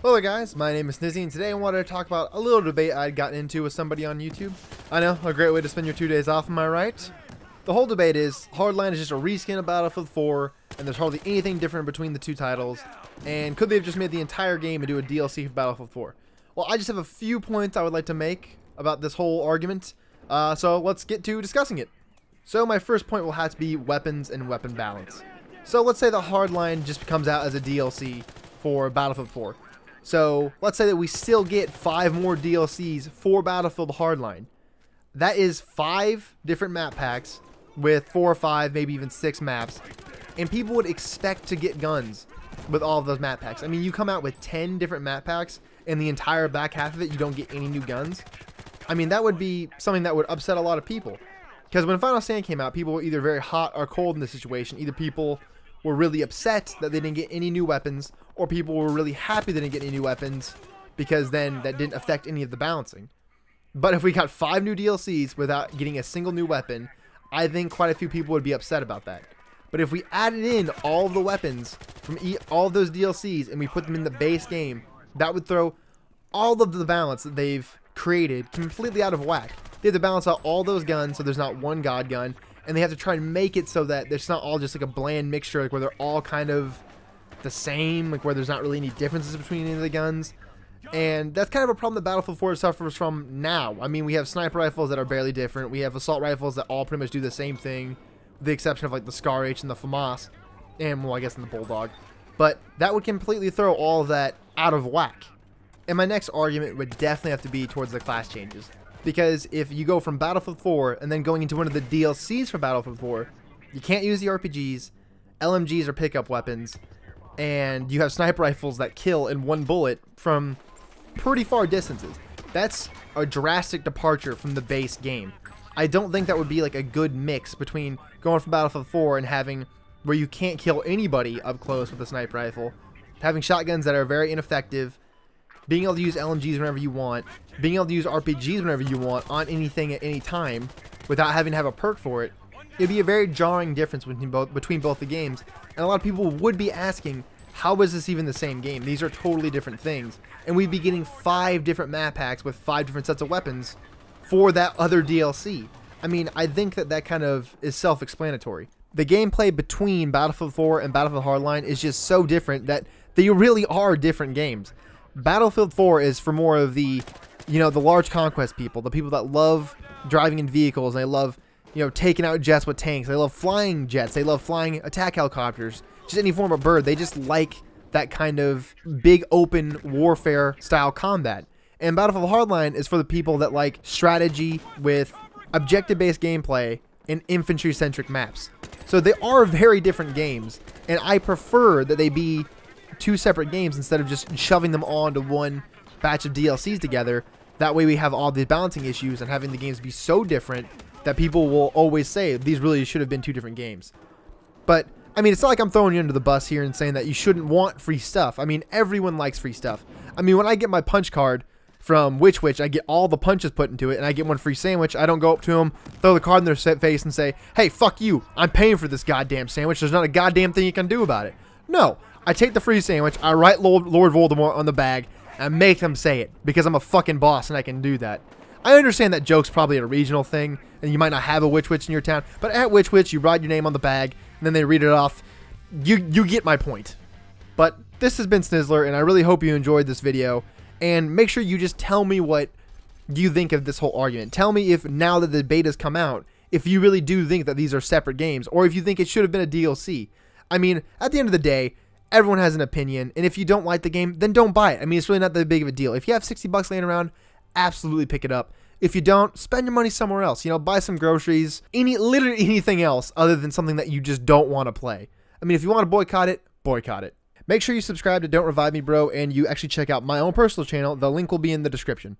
Hello guys, my name is Snizzy, and today I wanted to talk about a little debate I'd gotten into with somebody on YouTube. I know, a great way to spend your 2 days off, am I right? The whole debate is, Hardline is just a reskin of Battlefield 4, and there's hardly anything different between the two titles, and could they have just made the entire game and do a DLC for Battlefield 4? Well, I just have a few points I would like to make about this whole argument, so let's get to discussing it. So my first point will have to be weapons and weapon balance. So let's say the Hardline just comes out as a DLC for Battlefield 4. So let's say that we still get 5 more DLCs for Battlefield Hardline. That is 5 different map packs with 4 or 5, maybe even 6 maps. And people would expect to get guns with all of those map packs. I mean, you come out with 10 different map packs and the entire back half of it, you don't get any new guns. I mean, that would be something that would upset a lot of people. Because when Final Stand came out, people were either very hot or cold in this situation. Either people were really upset that they didn't get any new weapons, or people were really happy they didn't get any new weapons, because then that didn't affect any of the balancing. But if we got 5 new DLCs without getting a single new weapon, I think quite a few people would be upset about that. But if we added in all of the weapons from all of those DLCs and we put them in the base game, that would throw all of the balance that they've created completely out of whack. They have to balance out all those guns so there's not one god gun, and they have to try and make it so that it's not all just like a bland mixture, like where they're all kind of the same, like where there's not really any differences between any of the guns. And that's kind of a problem that Battlefield 4 suffers from now. I mean, we have sniper rifles that are barely different. We have assault rifles that all pretty much do the same thing, with the exception of like the Scar H and the FAMAS, and well, I guess in the Bulldog. But that would completely throw all of that out of whack. And my next argument would definitely have to be towards the class changes. Because if you go from Battlefield 4 and then going into one of the DLCs for Battlefield 4, you can't use the RPGs, LMGs are pickup weapons, and you have sniper rifles that kill in one bullet from pretty far distances. That's a drastic departure from the base game. I don't think that would be like a good mix between going from Battlefield 4 and having where you can't kill anybody up close with a sniper rifle, having shotguns that are very ineffective, being able to use LMGs whenever you want, being able to use RPGs whenever you want on anything at any time without having to have a perk for it. It'd be a very jarring difference between both the games, and a lot of people would be asking, how is this even the same game? These are totally different things, and we'd be getting 5 different map packs with 5 different sets of weapons for that other DLC. I mean, I think that kind of is self-explanatory. The gameplay between Battlefield 4 and Battlefield Hardline is just so different that they really are different games. Battlefield 4 is for more of the, the large conquest people, the people that love driving in vehicles, and they love, taking out jets with tanks. They love flying jets. They love flying attack helicopters. Just any form of bird. They just like that kind of big open warfare style combat. And Battlefield Hardline is for the people that like strategy with objective-based gameplay and infantry-centric maps. So they are very different games, and I prefer that they be 2 separate games instead of just shoving them all into one batch of DLCs together. That way we have all these balancing issues and having the games be so different that people will always say these really should have been 2 different games. But I mean, it's not like I'm throwing you under the bus here and saying that you shouldn't want free stuff. I mean, everyone likes free stuff. I mean, when I get my punch card from Which, I get all the punches put into it, and I get one free sandwich. I don't go up to them, throw the card in their face and say, hey, fuck you, I'm paying for this goddamn sandwich, there's not a goddamn thing you can do about it. No, I take the free sandwich, I write Lord Voldemort on the bag, and I make them say it, because I'm a fucking boss and I can do that. I understand that joke's probably a regional thing, and you might not have a Which in your town, but at Which, you write your name on the bag, and then they read it off. You get my point. But this has been Snizzler, and I really hope you enjoyed this video, and make sure you just tell me what you think of this whole argument. Tell me if, now that the beta's come out, if you really do think that these are separate games, or if you think it should have been a DLC. I mean, at the end of the day, everyone has an opinion, and if you don't like the game, then don't buy it. I mean, it's really not that big of a deal. If you have 60 bucks laying around, absolutely pick it up. If you don't, spend your money somewhere else. Buy some groceries, literally anything else other than something that you just don't want to play. I mean, if you want to boycott it, boycott it. Make sure you subscribe to Don't Revive Me Bro, and you actually check out my own personal channel. The link will be in the description.